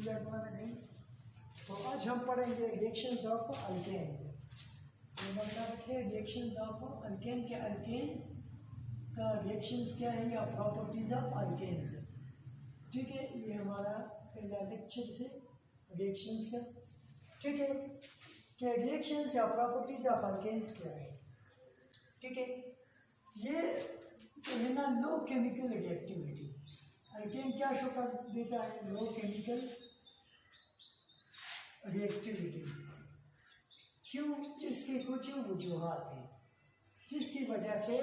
तो आज हम पढ़ेंगे रिएक्शंस ऑफ अल्केन्स। ये मतलब है रिएक्शंस ऑफ अल्केन के अल्केन का रिएक्शंस क्या है या प्रॉपर्टीज ऑफ अल्केन्स। ठीक है, ये हमारा पहला लेक्चर से रिएक्शंस का। ठीक है, कि रिएक्शंस या प्रॉपर्टीज ऑफ अल्केन्स क्या है। ठीक है, ये है ना लो केमिकल रिएक्टिविटी। अल्केन क्या शो कर देता है? लो केमिकल रिएक्टिविटी। क्यों? इसके कुछ वजूहात हैं जिसकी वजह से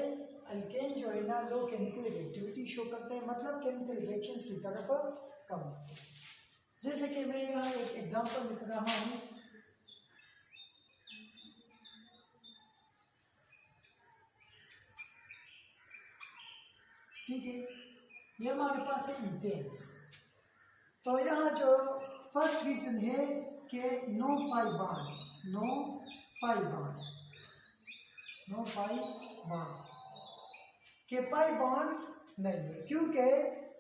अल्केन जो है ना लो केमिकल रिएक्टिविटी शो करते हैं, मतलब केमिकल रिएक्शंस की तरफ कम होते हैं। जैसे कि मैं यहाँ एक एग्जांपल लिख रहा हूँ। ठीक है, ये हमारे पास है इथेन्स। तो यहाँ जो फर्स्ट रीजन है कि no pi bond, no pi bonds, no pi bonds के पाई बॉन्ड्स नहीं है, क्योंकि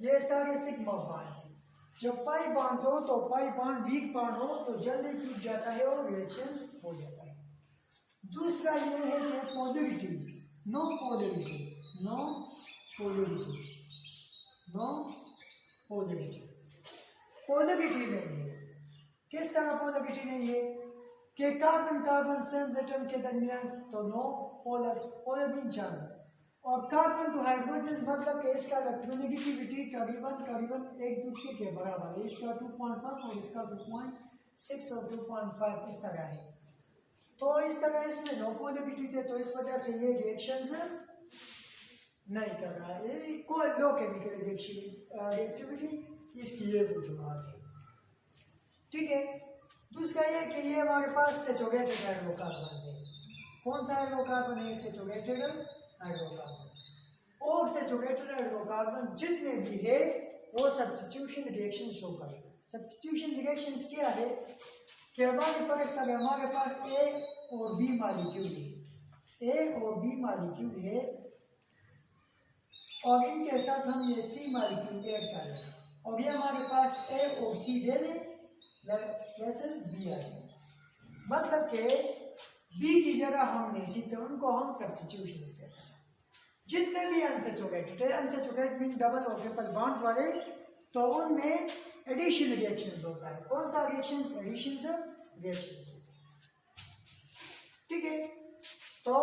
ये सारे सिग्मा बॉन्ड्स हैं। जब पाई बॉन्ड्स हो तो पाई बॉन्ड वीक बॉन्ड हो तो जल्दी टूट जाता है और रिएक्शंस हो जाता है। दूसरा ये है कि polarities, no polarity, no polarity, no polarity, polarity नहीं है। किस तरह पोलरिटी नहीं है कि कार्बन कार्बन सेम्स एटम के दरमियान तो नो पोलर्स, पोलर मीन चार्जेस, और कार्बन टू हाइड्रोजन मतलब कि इसका इलेक्ट्रोनेगेटिविटी करीबन एक दूसरे के बराबर है। इसका 2.5 और इसका 2.6 और 2.5 इस तरह है। तो इस तरह इसमें नो पोलरिटी है, तो इस वजह से ये रिएक्शंस नहीं कर रहा है। ये कोई लो केमिकल रिएक्टिविटी, इसकी ये वजूहात है। ठीक है, दूसरा ये कि ये हमारे पास सैचुरेटेड हाइड्रोकार्बन है। कौन सा हाइड्रोकार्बन है? Saturated hydrocarbon. और सैचुरेटेड हाइड्रोकार्बन जितने भी है वो सब्स्टिट्यूशन रिएक्शन शो करेगा। सब्स्टिट्यूशन रिएक्शंस क्या है कि हमारे पास ए और बी मॉलिक्यूल है, ए और बी मॉलिक्यूल है, और इनके साथ हम ये सी मॉलिक्यूल ऐड कर लें, और ये हमारे पास ए और सी दे दें, कैसे बी आ जाए। मतलब कि बी की जगह हम नहीं सीखते, उनको हम सब्स्टिट्यूशन कहते हैं। जितने भी अनसैचुरेटेड है, अनसैचुरेटेड मीन डबल और ट्रिपल बॉन्ड्स वाले, तो उनमें एडिशन रिएक्शंस होता है। कौन सा रिएक्शंस? एडिशन रिएक्शंस होते हैं। ठीक है, तो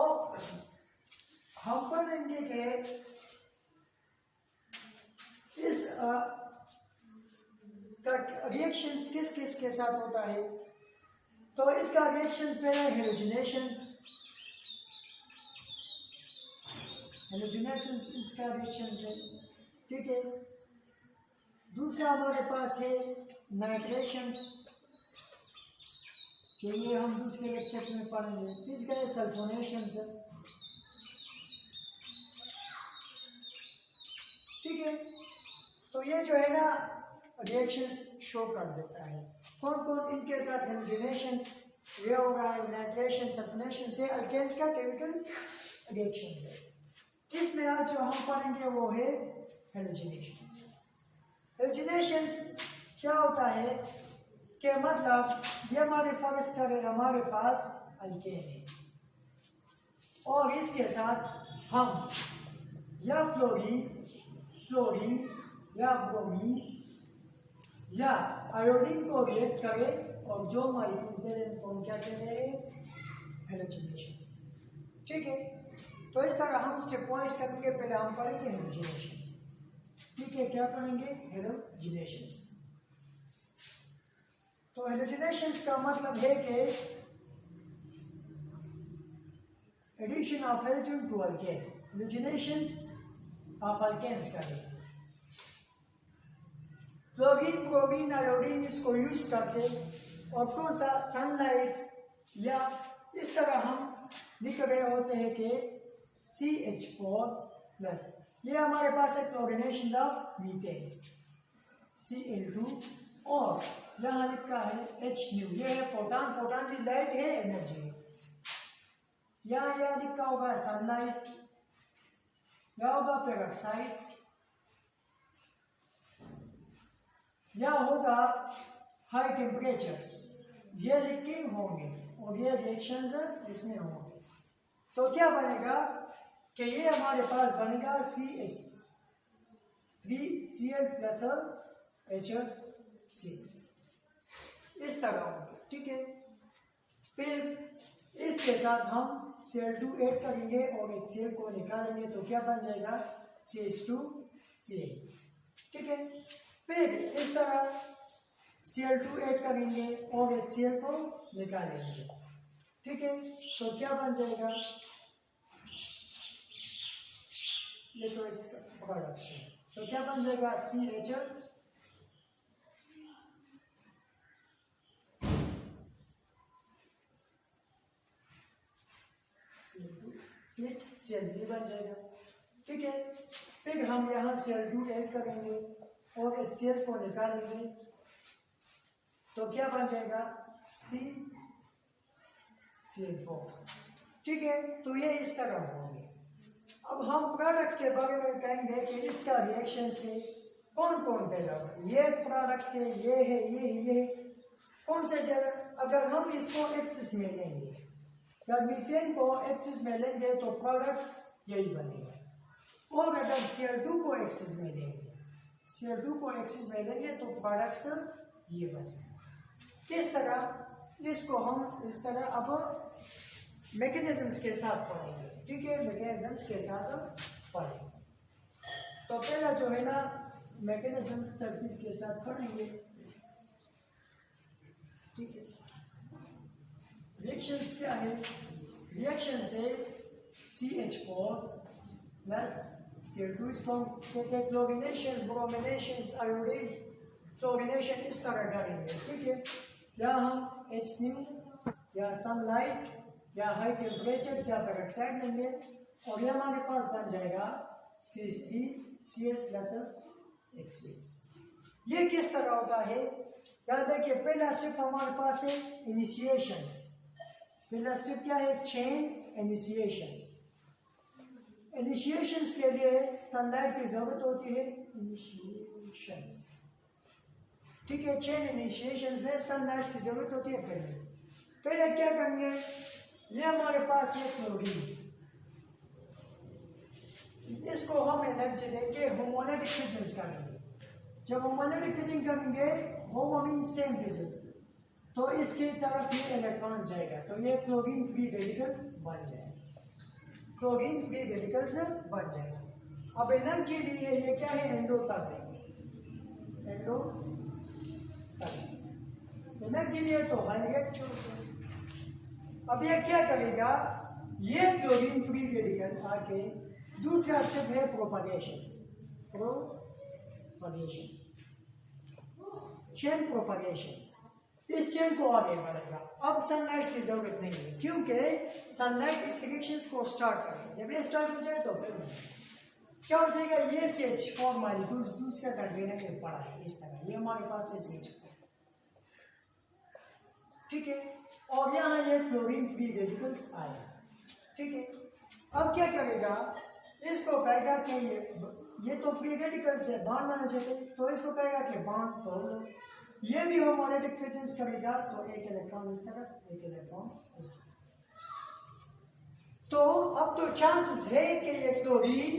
हम पढ़ेंगे कि इस रिएक्शंस किस किस के साथ होता है। तो इसका रिएक्शन पहले हेलोजिनेशंस, हेलोजिनेशंस इसका रिएक्शन है। ठीक है, दूसरा हमारे पास है नाइट्रेशंस, जो ये हम दूसरे लेक्चर में पढ़ेंगे। तीसरा है सल्फोनेशंस। ठीक है, तो ये जो है ना रिएक्शंस शो कर देता है। कौन कौन इनके साथ? हेलोजिनेशंस, ये हो रहा है नाइट्रेशन, सल्फोनेशन से अल्केन्स का केमिकल रिएक्शंस है। इसमें आज जो हम पढ़ेंगे वो है हेलोजिनेशंस। हेलोजिनेशंस क्या होता है कि मतलब ये हमारे फर्स्ट करें, हमारे पास अल्केन है और इसके साथ हम या फ्लोरीन या ब्रोमीन या आयोडीन को रिएक्ट करें, और जो मॉलिक्यूल्स दे रहे हैं उनको हम क्या कह रहे हैं? हेलोजिनेशंस। ठीक है, तो इस तरह हम स्टेप वाइज करेंगे। पहले हम पढ़ेंगे हेलोजिनेशंस। ठीक है, क्या पढ़ेंगे? हेलोजिनेशंस। तो हेलोजिनेशंस का मतलब है कि addition of halogen to alkane, halogenations of alkanes का है। क्लोरीन, ब्रोमीन, आयोडीन इसको यूज करके, और कौन सा? सनलाइट, या इस तरह हम लिख रहे होते हैं कि CH4+, ये हमारे पास है क्लोरिनेशन ऑफ मीथेन, Cl2, और यहाँ लिखा है H, ये है फोटॉन, फोटॉन भी लाइट है, एनर्जी है। यहाँ लिखा होगा सनलाइट, या होगा पेरोक्साइड, या होगा हाई टेम्परेचर्स, ये लिख के होंगे और ये रिएक्शंस इसमें होंगे। तो क्या बनेगा कि ये हमारे पास बनेगा CH3Cl प्लस HCl, इस तरह होंगे, ठीक है। फिर इसके साथ हम Cl2 ऐड करेंगे और HCl को निकालेंगे तो क्या बन जाएगा CH2Cl, ठीक है। फिर इस तरह Cl2 ऐड करेंगे और HCl को निकालेंगे, ठीक है। तो क्या बन जाएगा, ये तो इसका प्रोडक्ट है, तो क्या बन जाएगा CH2Cl बन जाएगा, ठीक है। फिर हम यहाँ Cl2 ऐड करेंगे और HCl को निकालेंगे तो क्या बन जाएगा CCl4, ठीक है। तो ये इस तरह होंगे। अब हम प्रोडक्ट्स के बारे में कहेंगे कि इसका रिएक्शन से कौन कौन पैदा होगा। ये प्रोडक्ट से ये है, ये कौन से ज्यादा, अगर हम इसको एक्सिस में लेंगे, अगर मीथेन को एक्सिस में लेंगे तो प्रोडक्ट्स यही बनेगा, और अगर Cl2 को एक्सिस में लेंगे, Cl2 को एक्सिस में लेंगे तो प्रोडक्ट्स ये बनेगा। किस तरह, इसको हम इस तरह अब मैकेनिज्म्स के साथ पढ़ेंगे, ठीक है। मैकेनिज्म्स के साथ पढ़ेंगे। तो पहला जो है ना मैकेनिज्म्स तरतीब के साथ पढ़ेंगे, ठीक है। रिएक्शंस क्या है, रिएक्शन से CH4 प्लस Cl2 इसको कहते हैं क्लोरीनेशन, ब्रोमिनेशन, आयोडीन क्लोरीनेशन, इस तरह करेंगे, ठीक है। या हम HNO या सनलाइट या हाई टेम्परेचर या पेरोक्साइड लेंगे और ये हमारे पास बन जाएगा CH3Cl प्लस HCl। ये किस तरह होता है, याद है कि पहला स्टेप हमारे पास है इनिशिएशंस। पहला स्टेप क्या है, चेन इनिशिएशंस। इनिशिएशंस के लिए सनलाइट की जरूरत होती है, इनिशिएशंस, ठीक है। चेन इनिशिएशंस में सनलाइट की जरूरत होती है। पहले क्या करेंगे, ये हमारे पास ये क्लोरीन, इसको हम एनर्जी देके होमोलैटिक फ्यूजन करेंगे। जब होमोलैटिक फ्यूजन करेंगे, होमो मींस सेम फ्यूजन, तो इसकी तरफ ये इलेक्ट्रॉन जाएगा तो ये क्लोरीन फ्री रेडिकल बन जाएगा, क्लोरीन फ्री रेडिकल्स बन जाएगा। अब एनर्जी दी है, ये क्या है, एंडो तक, एंडो एनर्जी दी है तो हाई इलेक्ट्रॉन्स। अब ये क्या करेगा, ये क्लोरीन फ्री रेडिकल आके दूसरा स्टेप है प्रोपगेशंस, चेन प्रोपगेशंस, इस चेन को आगे बढ़ेगा। अब सनलाइट की जरूरत नहीं है क्योंकि सनलाइट इस रिएक्शंस को स्टार्ट करेगा। जब ये स्टार्ट हो जाए तो फिर क्या हो जाएगा, ये CH4 मॉलिक्यूल्स दूसरा कंटेनर में पड़ा है, इस तरह ये हमारे पास है CH4, ठीक है। और यहाँ ये क्लोरीन फ्री रेडिकल्स आए, ठीक है। अब क्या करेगा, इसको कहेगा कि ये तो फ्री रेडिकल्स है, बॉन्ड बनाना चाहते, तो इसको कहेगा कि बॉन्ड तोड़ लो। ये भी होमोलैटिक फ्यूजन करेगा तो एक इलेक्ट्रॉन इस तरह, एक इलेक्ट्रॉन इस तरह। तो अब तो चांसेस है कि ये क्लोरीन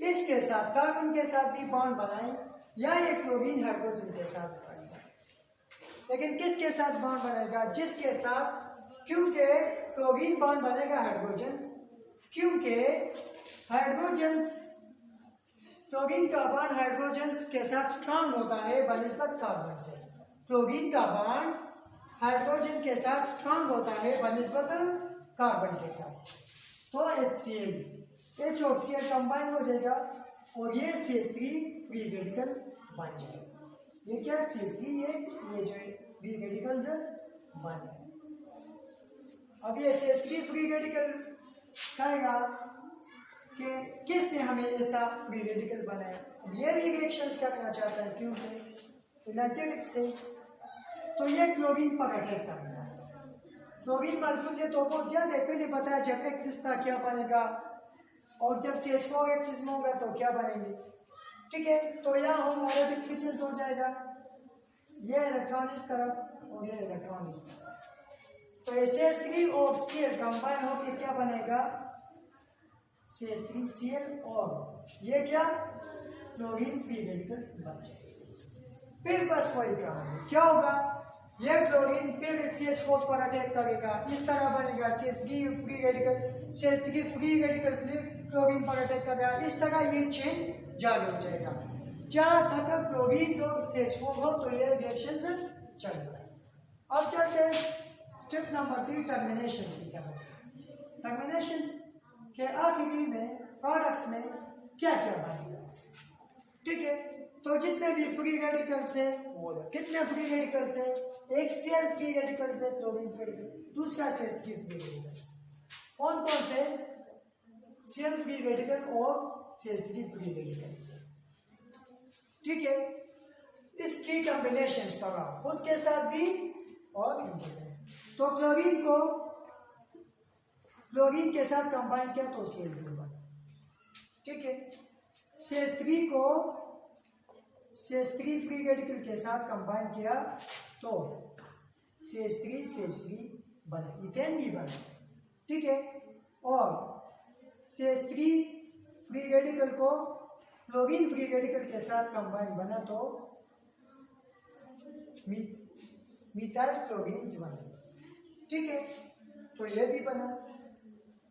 इसके साथ कार्बन के साथ भी बॉन्ड बनाए या ये क्लोरीन हाइड्रोजन के साथ बनाएगा। लेकिन किसके साथ बॉन्ड बनेगा, जिसके साथ, क्योंकि क्लोरीन बॉन्ड बनेगा हाइड्रोजन, क्योंकि हाइड्रोजन, क्लोरीन का बॉन्ड हाइड्रोजन के साथ स्ट्रांग होता है बनिस्बत कार्बन से। क्लोरीन का बॉन्ड हाइड्रोजन के साथ स्ट्रांग होता है बनिस्बत कार्बन के साथ। तो HCl, H और Cl कंबाइन हो जाएगा और ये CH3 फ्री रेडिकल बन जाएगा। ये क्या CH3, ये जो फ्री रेडिकल्स बन जाएगा। अब ये CH3 फ्री रेडिकल कहेगा कि किसने हमें ऐसा फ्री रेडिकल बनाया। अब ये भी रिएक्शंस करना चाहता है क्योंकि एनर्जेटिक से, तो ये क्लोरीन पर अटैक करना है। क्लोरीन मॉलिक्यूल ये तो बहुत ज्यादा पहले बताया, जब एक्सिस था क्या बनेगा और जब CH4 एक्सिस में होगा तो क्या बनेंगे, ठीक है। तो यहाँ होमोलैटिक फ्यूजन हो जाएगा, ये इलेक्ट्रॉन इस तरफ और ये इलेक्ट्रॉन इस तरफ। तो CH3 और Cl कंबाइन होकर क्या बनेगा? CH3Cl और ये क्या क्लोरीन फ्री रेडिकल्स बन जाएगा। फिर बस वही कहानी क्या होगा, ये क्लोरीन फिर CH4 पर अटैक करेगा, इस तरह बनेगा CH3 free radical, CH3 free radical chlorine पर अटैक करेगा, इस तरह ये चेन जारी हो जाएगा। जहां तक क्लोरीन और CH4 हो तो ये रिएक्शन चल रहा है। अब चलते हैं स्टेप नंबर 3 टर्मिनेशन की तरफ। टर्मिनेशन के आखिरी में प्रोडक्ट्स में क्या क्या बनेगा, ठीक है। तो जितने भी फ्री रेडिकल्स है, कितने फ्री रेडिकल्स है? एक Cl फ्री रेडिकल्स है, क्लोरीन फ्री रेडिकल, दूसरा CH3 फ्री रेडिकल्स। कौन कौन से? Cl फ्री रेडिकल और CH3 फ्री रेडिकल्स, ठीक है। इसकी कॉम्बिनेशंस कराओ खुद के साथ भी और इनके साथ। तो क्लोरीन के साथ कंबाइन किया तो Cl बना, ठीक है। CH3 को CH3 फ्री रेडिकल के साथ कंबाइन किया तो CH3 बना, इथेन भी बना, ठीक है। और CH3 फ्री रेडिकल को क्लोरीन फ्री रेडिकल के साथ कंबाइन बना तो मिथाइल क्लोरीन बना, ठीक है। तो ये भी बना,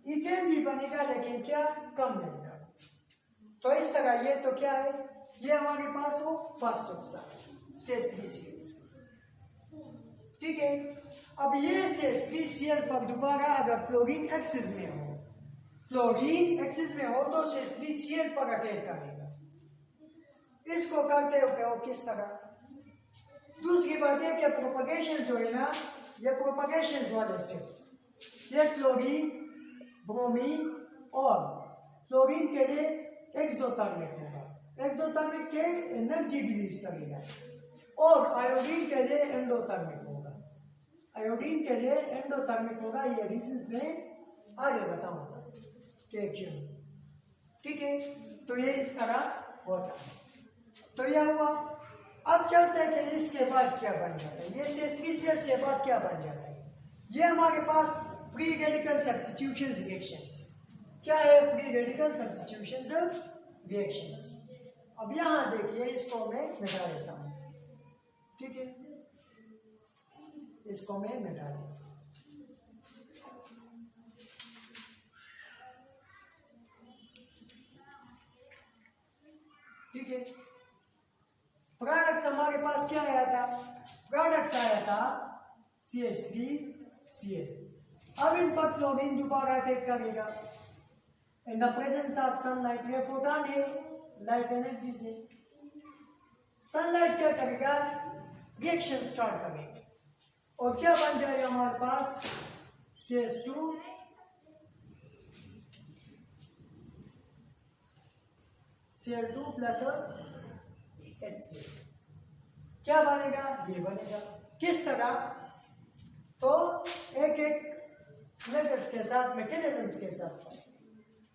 इथेन भी बनेगा लेकिन क्या कम रहेगा। तो इस तरह ये तो क्या है, ये हमारे पास हो फर्स्ट ऑप्शन CH3Cl, ठीक है। अब ये CH3Cl पर दोबारा अगर क्लोरीन एक्सिस में हो, क्लोरीन एक्सिस में हो तो CH3Cl पर अटैक करेगा। इसको करते हो किस तरह? दूसरी बात है कि प्रोपगेशन जो है ना, ये प्रोपगेशन वाला स्टेप, ये क्लोरीन ब्रोमीन और क्लोरीन के लिए एक्सोथर्मिक होगा, एक्सोथर्मिक के एनर्जी रिलीज करेगा, और आयोडीन के लिए एंडोथर्मिक होगा, आयोडीन के लिए एंडोथर्मिक होगा। ये रीजंस में आगे बताऊंगा कि क्यों, ठीक है। तो ये इस तरह होता है। तो यह हुआ। अब चलते हैं कि इसके बाद क्या बन जाता है, ये CH3Cl के बाद क्या बन जाता है। ये हमारे पास फ्री रेडिकल सब्स्टिट्यूशन रिएक्शंस। क्या है फ्री रेडिकल सब्स्टिट्यूशन रिएक्शंस? अब यहां देखिए, इसको मैं मिटा देता हूं, ठीक है, इसको मैं मिटा देता हूं। ठीक है, प्रोडक्ट्स हमारे पास क्या आया था? प्रोडक्ट्स आया था CH3Cl। अब इन पर क्लोरीन दोबारा अटैक करेगा in the presence of sunlight. ये फोटोन है लाइट एनर्जी से, सनलाइट क्या करेगा? रिएक्शन स्टार्ट करेगा और क्या बन जाएगा हमारे पास? CH2 Cl2 plus HCl। क्या बनेगा? ये बनेगा। किस तरह? तो एक एक मेथड्स के साथ, मैकेनिज्म्स के साथ।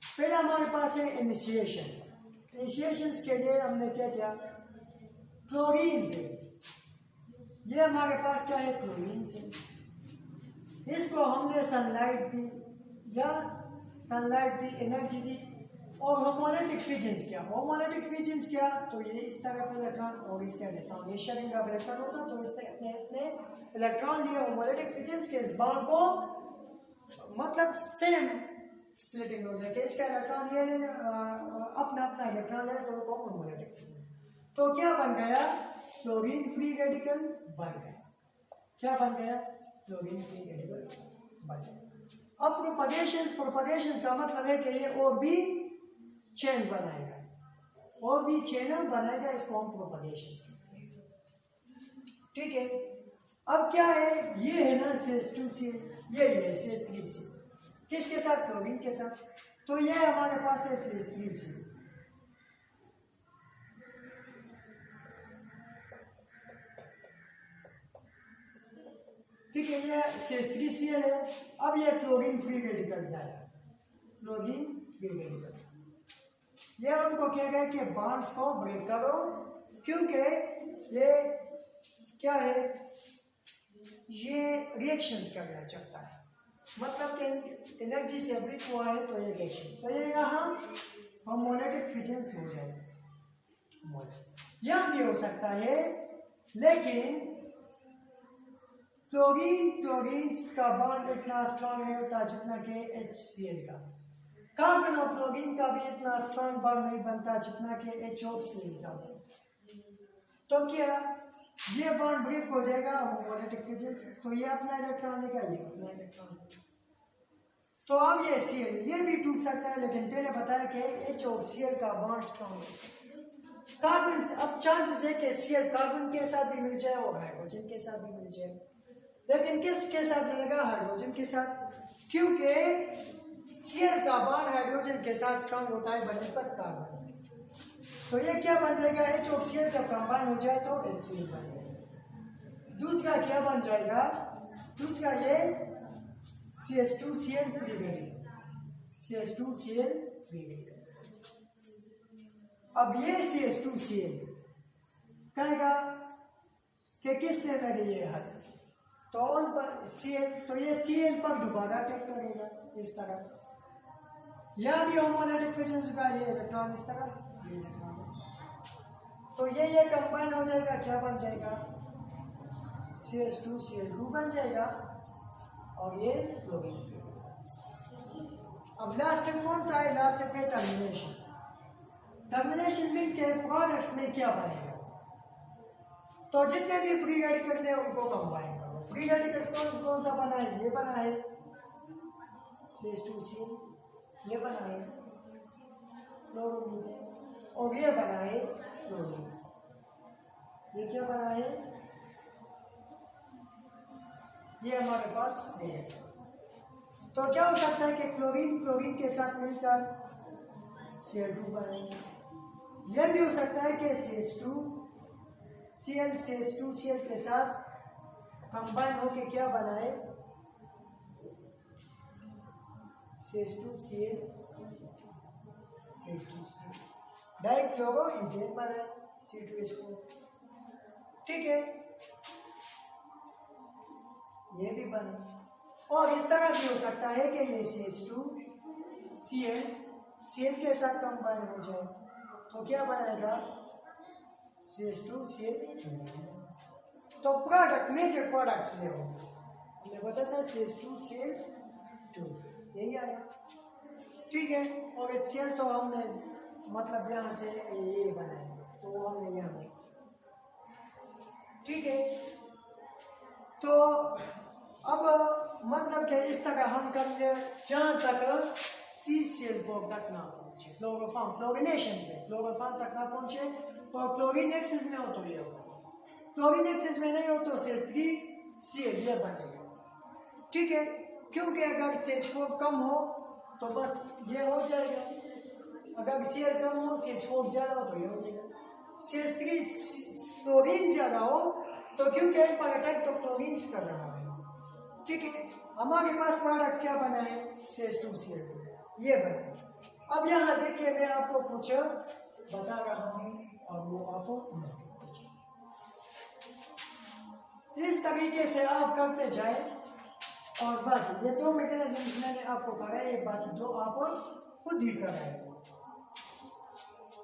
पहले हमारे पास है इनिशिएशन। इनिशिएशंस के लिए हमने क्या किया? क्लोरीन से, ये हमारे पास क्या है? क्लोरीन से। इसको हमने सनलाइट दी या सनलाइट दी, एनर्जी दी और होमोलिटिक फिजन्स किया। होमोलिटिक फिजन्स किया तो ये इस तरफ इलेक्ट्रॉन और इसके इलेक्ट्रॉन, ये शेयरिंग का इलेक्ट्रॉन होता तो इसने अपने अपने इलेक्ट्रॉन लिए। होमोलिटिक फिजन्स के इस बॉन्ड को मतलब सेम स्प्लिटिंग हो जाए कि इसका इलेक्ट्रॉन ये अपना अपना इलेक्ट्रॉन ले तो वो होमोलिटिक फिजन। तो क्या बन गया? क्लोरीन फ्री रेडिकल बन गया। क्या बन गया? क्लोरीन फ्री रेडिकल बन गया। अब प्रोपगेशंस का मतलब है कि ये और भी चेन बनाएगा, और भी चेन बनाएगा, इसको हम प्रोपगेशंस कहते हैं। ठीक है, अब क्या है? ये है ना CH2Cl, ये है CH3Cl, किसके साथ? क्लोरीन के साथ। तो ये हमारे पास है CH3Cl। ठीक है, ये CH3Cl है। अब ये क्लोरीन फ्री रेडिकल्स आया, क्लोरीन फ्री रेडिकल्स। ये उनको क्या गया कि बॉन्ड्स को ब्रेक करो, क्योंकि ये क्या है, ये रिएक्शंस करना चाहता है, मतलब कि एनर्जी से अवृत हुआ है तो ये रिएक्शन, तो ये यहाँ होमोलाइटिक फिजन हो जाएगा। यहाँ भी हो सकता है, लेकिन क्लोरीन का बॉन्ड इतना स्ट्रॉन्ग नहीं होता जितना कि HCl का। कार्बन और क्लोरीन का भी इतना स्ट्रॉन्ग बॉन्ड नहीं बनता जितना कि HCl का। तो क्या ये बॉन्ड ब्रेक हो जाएगा होमोलाइटिक फिजन, तो ये अपना इलेक्ट्रॉन लेगा, ये अपना इलेक्ट्रॉन। तो अब ये Cl ये भी टूट सकता है, लेकिन पहले बताया कि H और Cl का बॉन्ड स्ट्रॉन्ग है। कार्बन, अब चांसेस है कि Cl कार्बन के साथ भी मिल जाए और हाइड्रोजन के साथ भी मिल जाए, लेकिन किसके साथ मिलेगा, हाइड्रोजन के साथ, क्योंकि Cl का बॉन्ड हाइड्रोजन के साथ स्ट्रॉन्ग होता है बनिस्बत कार्बन से। तो ये क्या बन जाएगा, H और Cl जब कंबाइन हो जाए तो HCl बन जाएगा। दूसरा क्या बन जाएगा, दूसरा ये CH2Cl free radical, CH2Cl free radical. अब ये CH2Cl कहेगा कि किसने मेरे ये हल, तो उन पर Cl, तो ये Cl पर दोबारा अटैक करेगा इस तरह। यह भी होमोलाइटिक फिजन का, ये इलेक्ट्रॉन इस तरह, ये इलेक्ट्रॉन इस तरह, तो ये कंबाइन हो जाएगा, क्या बन जाएगा, CH2Cl2 बन जाएगा, और ये क्लोरीन। अब लास्ट कौन सा है, लास्ट पे टर्मिनेशन। टर्मिनेशन में के प्रोडक्ट्स में क्या बनेगा, तो जितने भी फ्री रेडिकल्स हैं उनको कंबाइन करो। फ्री रेडिकल्स कौन सा बना है, ये बना है CH2Cl, ये बना है क्लोरीन, और ये बना है क्लोरीन। ये क्या बना है, ये हमारे पास है। तो क्या हो सकता है कि क्लोरीन के साथ मिलकर Cl2 बनेगा। यह भी हो सकता है कि CH2Cl के साथ कंबाइन होके क्या बनाए, CH2Cl डाइक्लोरोइथेन बनाए, C2H4, ठीक है, ये भी बने। और इस तरह भी हो सकता है कि ये CH2Cl के साथ कंबाइन हो जाए, तो क्या बनेगा, CH2Cl। तो प्रोडक्ट मेजर प्रोडक्ट से हो, हमने बताया था CH2Cl2, यही आया, ठीक है। और HCl तो हमने मतलब यहाँ से ये बनाया, तो हमने यहाँ, ठीक है। तो अब मतलब कि इस तरह हम करते जहाँ तक CCl4 तक ना पहुँचे, क्लोरोफॉर्म क्लोरिनेशन में क्लोरोफॉर्म तक ना पहुँचे, और क्लोरीन एक्सिस में हो तो ये होगा, क्लोरीन एक्सिस में नहीं हो तो CH3Cl ये बनेगा, ठीक है। क्योंकि अगर CH4 कम हो तो बस ये हो जाएगा, अगर Cl कम हो CH4 ज़्यादा हो तो ये हो जाएगा। CH3 क्लोरीन ज़्यादा हो तो क्योंकि इन पर अटैक तो क्लोरीन कर रहा है, ठीक है। हमारे पास प्रोडक्ट क्या बना है, CH2Cl2, ये बना। अब यहाँ देखिए मैं आपको कुछ बता रहा हूँ और वो आपको इस तरीके से आप करते जाए, और बाकी ये दो मैकेनिज्म मैंने आपको कराए, बाकी दो आप खुद ही कराए।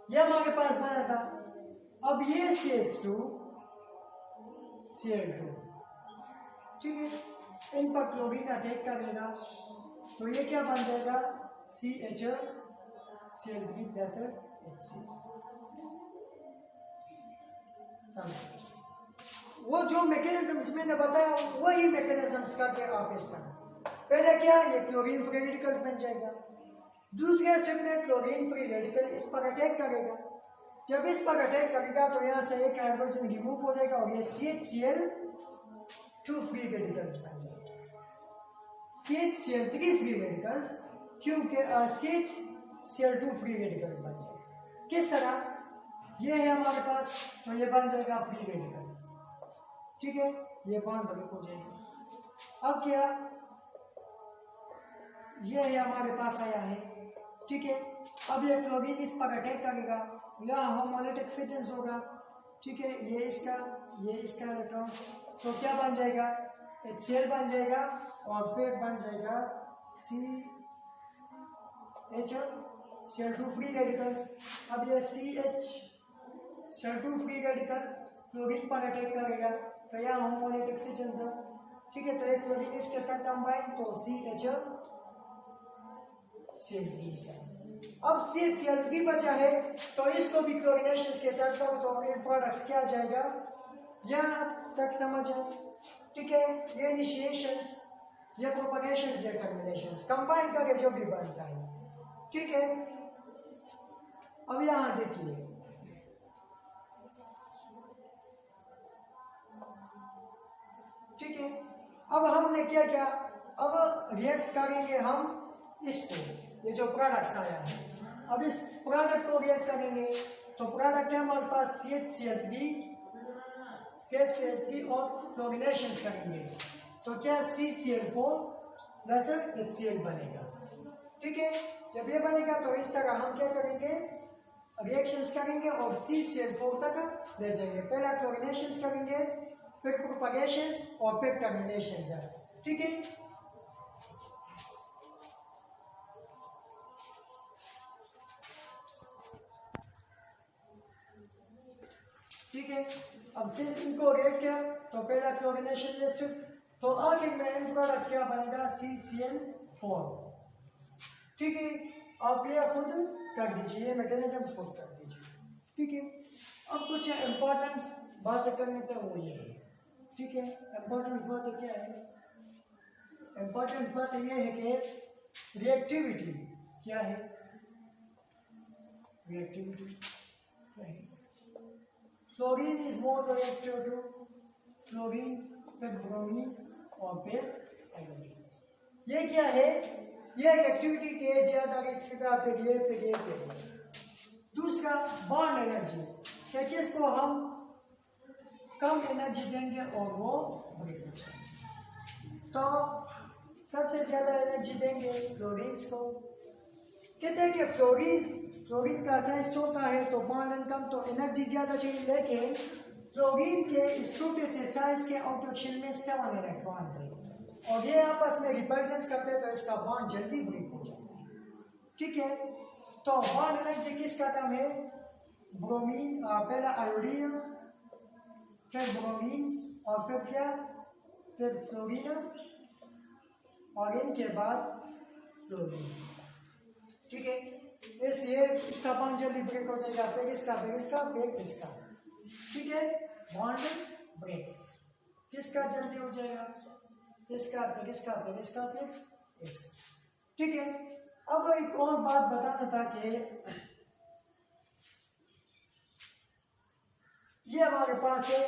ये हमारे पास बना था। अब ये CH2Cl2, ठीक है, इन पर क्लोरीन अटैक करेगा तो ये क्या बन जाएगा, CHCl3 प्लस HCl। वो जो मैकेनिज्म्स मैंने बताया वही मैकेनिज्म्स करके आप इस तरह, पहले क्या, ये क्लोरीन फ्री रेडिकल्स बन जाएगा, दूसरे स्टेप में क्लोरीन फ्री रेडिकल इस पर अटैक करेगा, जब इस पर अटैक करेगा तो यहाँ से एक हाइड्रोजन रिमूव हो जाएगा और ये CHCl2 फ्री रेडिकल्स बन जाएगा, CHCl3 फ्री रेडिकल्स, क्योंकि CHCl2 फ्री रेडिकल्स बन जाएगा। किस तरह, ये है हमारे पास, तो ये बन जाएगा फ्री रेडिकल्स, ठीक है, ये बॉन्ड ब्रेक हो जाएगा। अब क्या, ये है हमारे पास आया है, ठीक है। अब ये क्लोरीन इस पर अटैक करेगा, यहाँ होमोलाइटिक फिजन होगा, ठीक है, ये इसका ये इसका इलेक्ट्रॉन, तो क्या बन जाएगा, HCl बन जाएगा और फिर बन जाएगा Cl2 फ्री रेडिकल्स। अब ये Cl2 फ्री रेडिकल क्लोरीन पर अटैक करेगा तो यह होमोलिटिक फिशन, ठीक है। तो एक क्लोरीन इसके साथ कंबाइन तो CHCl3। अब CHCl3 बचा है तो इसको भी क्लोरीनेशन के साथ करो तो एंड प्रोडक्ट्स क्या आ जाएगा, यहाँ तक समझ है, ठीक है। ये इनिशिएशंस, ये प्रोपगेशंस, ये टर्मिनेशंस कंबाइन करके जो भी बनता है, ठीक है। अब यहाँ देखिए, ठीक है। अब हमने क्या किया, अब रिएक्ट करेंगे हम इसको, ये जो प्रोडक्ट्स आया है, अब इस प्रोडक्ट को रिएक्ट करेंगे तो प्रोडक्ट है हमारे पास CHCl3 और क्लोरीनेशंस करेंगे तो क्या CCl4 प्लस HCl बनेगा, ठीक है। जब ये बनेगा तो इस तरह हम क्या करेंगे, रिएक्शंस करेंगे और CCl4 तक ले जाएंगे। पहला क्लोरीनेशंस करेंगे, फिर प्रोपगेशंस और फिर टर्मिनेशंस, ठीक है। ठीक है, अब सिंस इनको रिएक्ट किया तो पहला क्लोरीनेशन लिस्ट, तो आखिर में एंड प्रोडक्ट क्या बनेगा, CCl4, ठीक है। आप ये खुद कर दीजिए, मैकेनिज्म्स खुद कर दीजिए, ठीक है। अब कुछ इंपॉर्टेंस बातें करने थे वो ये है, ठीक है। इंपॉर्टेंस बातें क्या है, इंपॉर्टेंस बात ये है कि रिएक्टिविटी क्या है, रिएक्टिविटी क्या है, fluorine is more reactive to fluorine, फिर ब्रोमीन और फिर आयोडीन। ये क्या है, ये एक एक्टिविटी के ज्यादा फिर ये। दूसरा बॉन्ड एनर्जी, क्या किसको हम कम एनर्जी देंगे और वो ब्रेक हो जाएगा, तो सबसे ज्यादा एनर्जी देंगे फ्लोरीन्स को। कहते हैं कि फ्लोरीन का साइज छोटा है तो बॉन्ड कम तो एनर्जी ज्यादा चाहिए, लेकिन फ्लोरीन के इस छोटे से साइज के आउटर शेल में 7 इलेक्ट्रॉन्स है और ये आपस में रिपल्जेंस करते हैं तो इसका बॉन्ड जल्दी ब्रेक हो जाता है, ठीक है। तो बॉन्ड एनर्जी किसका कम है, ब्रोमीन, पहला आयोडीन, फिर ब्रोमीन्स और फिर क्या, फिर फ्लोरीन और इनके बाद फ्लोरीन, ठीक है। इसका बॉन्ड जल्दी ब्रेक हो जाएगा, फिर इसका, फिर इसका, फिर इसका, ठीक है। बॉन्ड ब्रेक किसका जल्दी हो जाएगा, इसका, फिर इसका, फिर इसका, फिर इसका, ठीक है। अब एक और बात बताना था कि ये हमारे पास है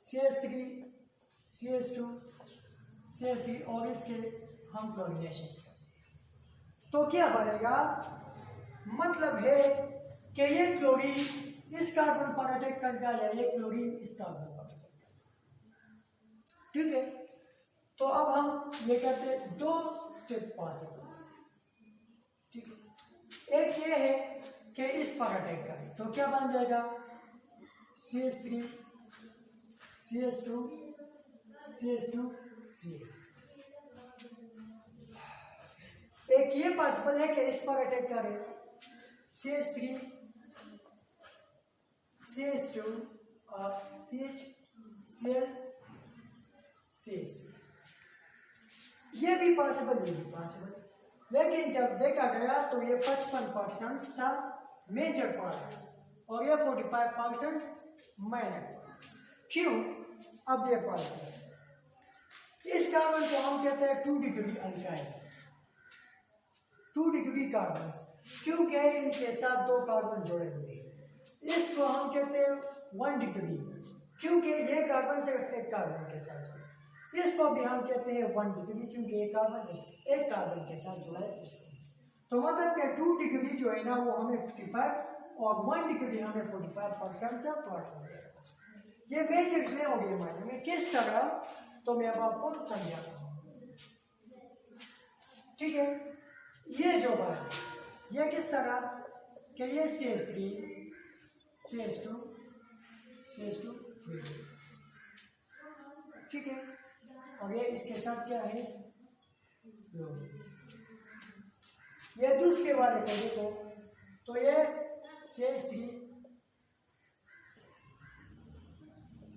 CH3 CH2 CH3 और इसके हम क्लोरीनेशंस करते हैं तो क्या बनेगा, मतलब है कि ये क्लोरीन इस कार्बन पर अटैक करता है या ये क्लोरीन इस कार्बन पर अटैक करता है, ठीक है। तो अब हम ये कहते हैं दो स्टेप पॉसिबल, ठीक है। एक ये है कि इस पर अटैक करें तो क्या बन जाएगा, CH3 CH2 CH2 CH। एक ये पॉसिबल है कि इस पर अटैक करें, CH3 CH2 और CH CH3, ये भी पॉसिबल, ये भी पॉसिबल। लेकिन जब देखा गया तो ये 55% था मेजर प्रोडक्ट्स और ये 45% माइनर प्रोडक्ट्स। क्यों, अब ये पॉसिबल है। इस कार्बन को हम कहते हैं 2 डिग्री अल्काइल, 2 डिग्री कार्बन, क्योंकि इनके साथ 2 कार्बन जुड़े हुए हैं। इसको हम कहते हैं 1 डिग्री, क्योंकि ये कार्बन सिर्फ एक कार्बन के साथ जुड़ा। इसको भी हम कहते हैं 1 डिग्री, क्योंकि एक कार्बन के साथ जुड़ा है इसको। तो मतलब कि 2 डिग्री जो है ना वो हमें 55 और 1 डिग्री हमें 45% से प्लॉट हो जाएगा। ये मैट्रिक्स में और ये मायने में किस तरह, तो मैं अब आपको समझाता हूँ, ठीक है। ये जो बात है ये किस तरह कि ये CH3 CH2 फ्री रेडिकल्स। ठीक है, और ये इसके साथ क्या है, फ्लोरीन्स। ये दूसरे वाले को देखो, तो ये CH3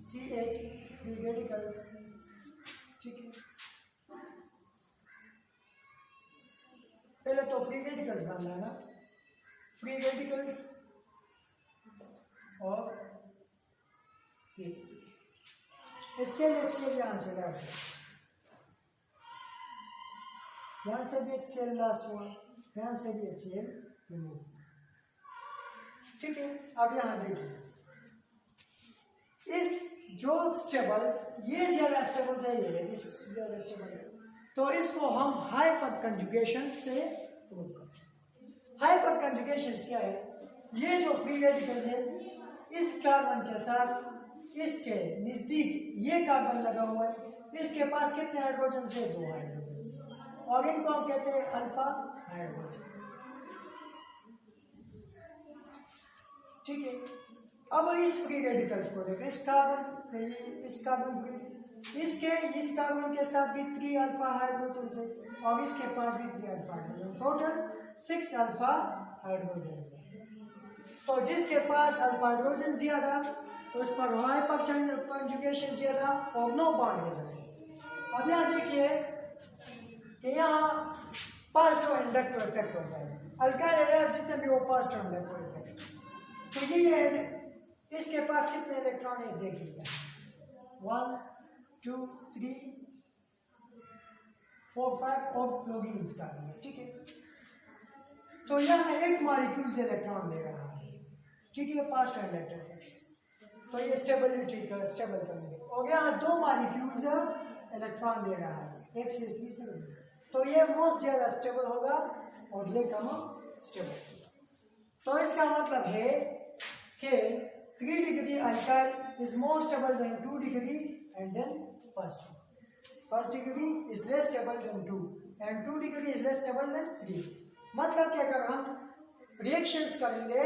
CH फ्री रेडिकल्स। ठीक है, पहले तो फ्री रेडिकल्स बनना है ना, फ्री रेडिकल्स और CH3 HCl यहाँ से लॉस हुआ, यहाँ से भी HCl लॉस हुआ, यहाँ से भी HCl रिमूव। ठीक है, अब यहाँ देखिए इस जो स्टेबल्स, ये ज्यादा स्टेबल्स है, ये इस ज्यादा स्टेबल्स है, तो इसको हम हाइपर कंजुगेशन से प्रूव करते। हाइपर कंजुगेशन क्या है, ये जो फ्री रेडिकल है इस कार्बन के साथ इसके नजदीक ये कार्बन लगा हुआ है, इसके पास कितने हाइड्रोजन से, 2 हाइड्रोजन से, और इनको हम कहते हैं अल्फा हाइड्रोजन। ठीक है, अब इस फ्री रेडिकल्स को देखो, इस कार्बन इस कार्बन के साथ भी 3 अल्फा हाइड्रोजन से, और इसके पास भी 3 alpha hydrogen, total 6 alpha hydrogen से। तो जिसके पास अल्फा हाइड्रोजन ज्यादा उस पर हाइपर कंजुगेशन ज्यादा और नो बॉन्ड रेजोनेंस। अब यहाँ देखिए कि यहाँ पास्टो इंडक्टिव इफेक्ट होता है, अल्काइल एलाइड जितने भी वो पास्टो इंडक्टिव इफेक्ट्स। तो ये इसके पास कितने इलेक्ट्रॉन है देखिएगा, 1 2 3 4 5 और फ्लोरीन्स का भी। ठीक है, तो यहाँ एक मॉलिक्यूल से इलेक्ट्रॉन दे रहा है। ठीक है, पास्टो इंडक्टिव इफेक्ट्स, तो ये स्टेबिलिटी का स्टेबल करने और यहाँ 2 मॉलिक्यूल्स इलेक्ट्रॉन दे रहा है, एक से तीसरे, तो ये मोस्ट ज्यादा स्टेबल होगा और ये कम स्टेबल होगा। तो इसका मतलब है कि 3 degree alkyl is more stable than 2 degree and then first degree is less stable than 2 and 2 degree is less stable than 3। मतलब कि अगर हम रिएक्शंस करेंगे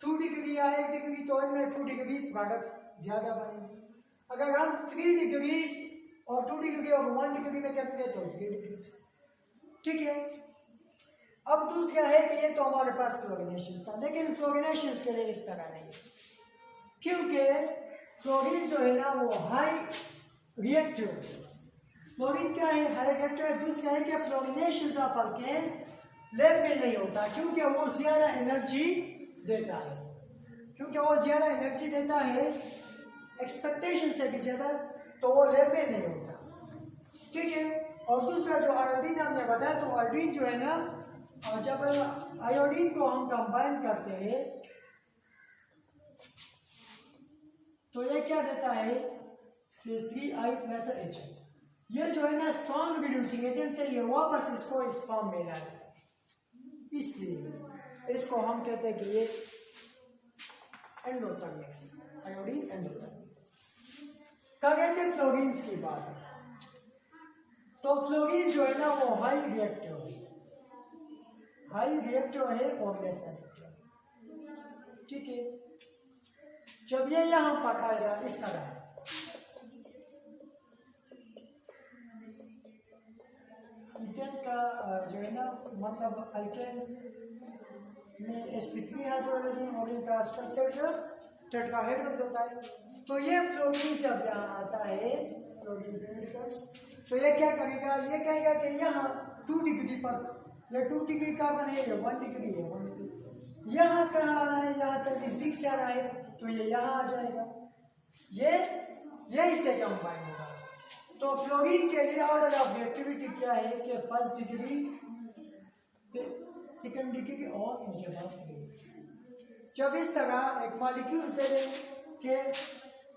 2 डिग्री या 1 डिग्री तो इनमें 2 डिग्री प्रोडक्ट्स ज्यादा बनेंगे। अगर हम 3 डिग्री और 2 डिग्री और 1 डिग्री में करेंगे तो 3 डिग्री। ठीक है, अब दूसरा है कि ये तो हमारे पास फ्लोरिनेशन था, लेकिन फ्लोरिनेशन के लिए इस तरह नहीं, क्योंकि फ्लोरीन जो है ना वो हाई रिएक्टिव है। फ्लोरीन क्या है, हाई रिएक्टिव है। दूसरा है कि फ्लोरिनेशन ऑफ अल्केन्स लैब में नहीं होता, क्योंकि वो ज्यादा एनर्जी देता है, एक्सपेक्टेशन से भी ज्यादा, तो वो लैब में नहीं होता। ठीक है, और दूसरा जो आयोडीन हमने बताया, तो आयोडीन जो है ना, जब आयोडीन को हम कंबाइन करते हैं तो ये क्या देता है, CH3I+H। ये जो है ना स्ट्रॉन्ग रिड्यूसिंग एजेंट से ये वापस इसको इस फॉर्म में ला देता है, इसलिए इसको हम कहते हैं कि ये एंडोथर्मिक्स, आयोडीन एंडोथर्मिक्स। क्या कहते हैं, फ्लोरीन्स की बात है। तो फ्लोरीन जो है ना वो हाई रिएक्टिव है और लेस रिएक्टिव। ठीक है, जब ये यहाँ पकाएगा इस तरह, इथेन का जो है ना, मतलब अल्केन में sp3 हाइड्रोजन और इनका स्ट्रक्चर सब टेट्राहेड्रस होता है। तो ये फ्लोरीन जब यहाँ आता है, फ्लोरीन रेडिकल्स, तो ये क्या करेगा, ये कहेगा कि यहाँ 2 डिग्री पर, ये 2 डिग्री कार्बन है, ये 1 डिग्री है, 1 डिग्री यहाँ कहाँ आ रहा है, यहाँ तक नजदीक से आ रहा है, तो ये यहाँ आ जाएगा, ये इससे कंबाइन होगा। तो फ्लोरीन के लिए ऑर्डर ऑफ रिएक्टिविटी क्या है कि फर्स्ट डिग्री, सेकंड डिग्री और इनके बाद 3 डिग्री। जब इस तरह एक मॉलिक्यूल्स दे दें कि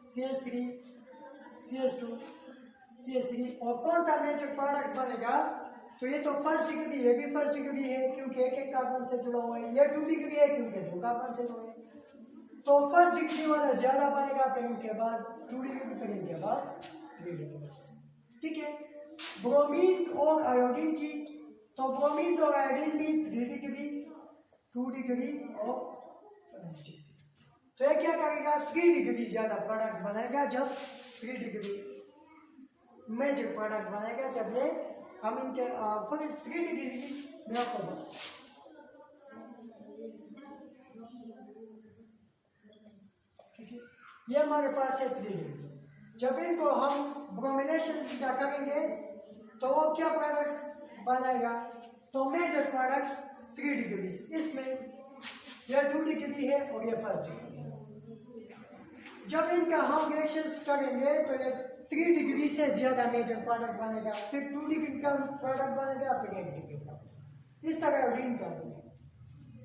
CH3 CH2 CH3 और कौन सा मेजर प्रोडक्ट्स बनेगा, तो ये तो फर्स्ट डिग्री, ये भी फर्स्ट डिग्री है क्योंकि एक कार्बन से जुड़ा हुआ है, ये 2 डिग्री है क्योंकि 2 कार्बन से जुड़े हैं। तो फर्स्ट डिग्री वाला ज्यादा बनेगा, फिर इनके बाद 2 डिग्री, फिर इनके बाद 3 डिग्री। ठीक है, ब्रोमीन्स और आयोडीन की, तो ब्रोमीन्स और आयोडीन भी 3 डिग्री, 2 डिग्री और 5 डिग्री। तो ये क्या करेगा, 3 डिग्री ज़्यादा प्रोडक्ट्स बनाएगा जब 3 डिग्री मेजर प्रोडक्ट्स बनाएगा जब ये हम इनके 3 डिग्री में आपको ये हमारे पास है 3 डिग्री। जब इनको हम ब्रोमिनेशन का करेंगे तो वो क्या प्रोडक्ट्स बनाएगा, तो मेजर प्रोडक्ट्स 3 डिग्री, इसमें यह 2 डिग्री है और ये 1 डिग्री। जब इनका हम रिएक्शंस करेंगे तो ये 3 डिग्री से ज़्यादा मेजर प्रोडक्ट्स बनेगा, फिर 2 डिग्री का प्रोडक्ट बनेगा, फिर 1 डिग्री का। इस तरह डील करेंगे।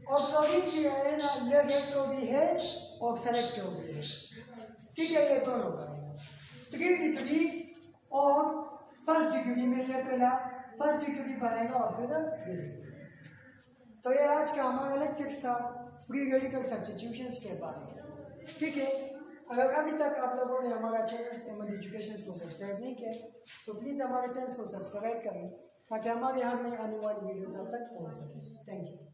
ऑब्जर्विंग की है ना, ये रिएक्टर भी है और सेलेक्टर भी है, ठीक है, ये दोनों करेंगे। 3 डिग्री और 1 डिग्री में ये पहला 1 डिग्री बनेगा और फिर 3 डिग्री। तो ये आज का हमारा लेक्चर था फ्री रेडिकल सब्स्टिट्यूशंस के बारे में, ठीक है। अगर अभी तक आप लोगों ने हमारा चैनल एमएड एजुकेशन को सब्सक्राइब नहीं किया तो प्लीज़ हमारे चैनल को सब्सक्राइब करें ताकि हमारे हर नई आने वाली वीडियोस आप तक पहुंच सके। Thank you.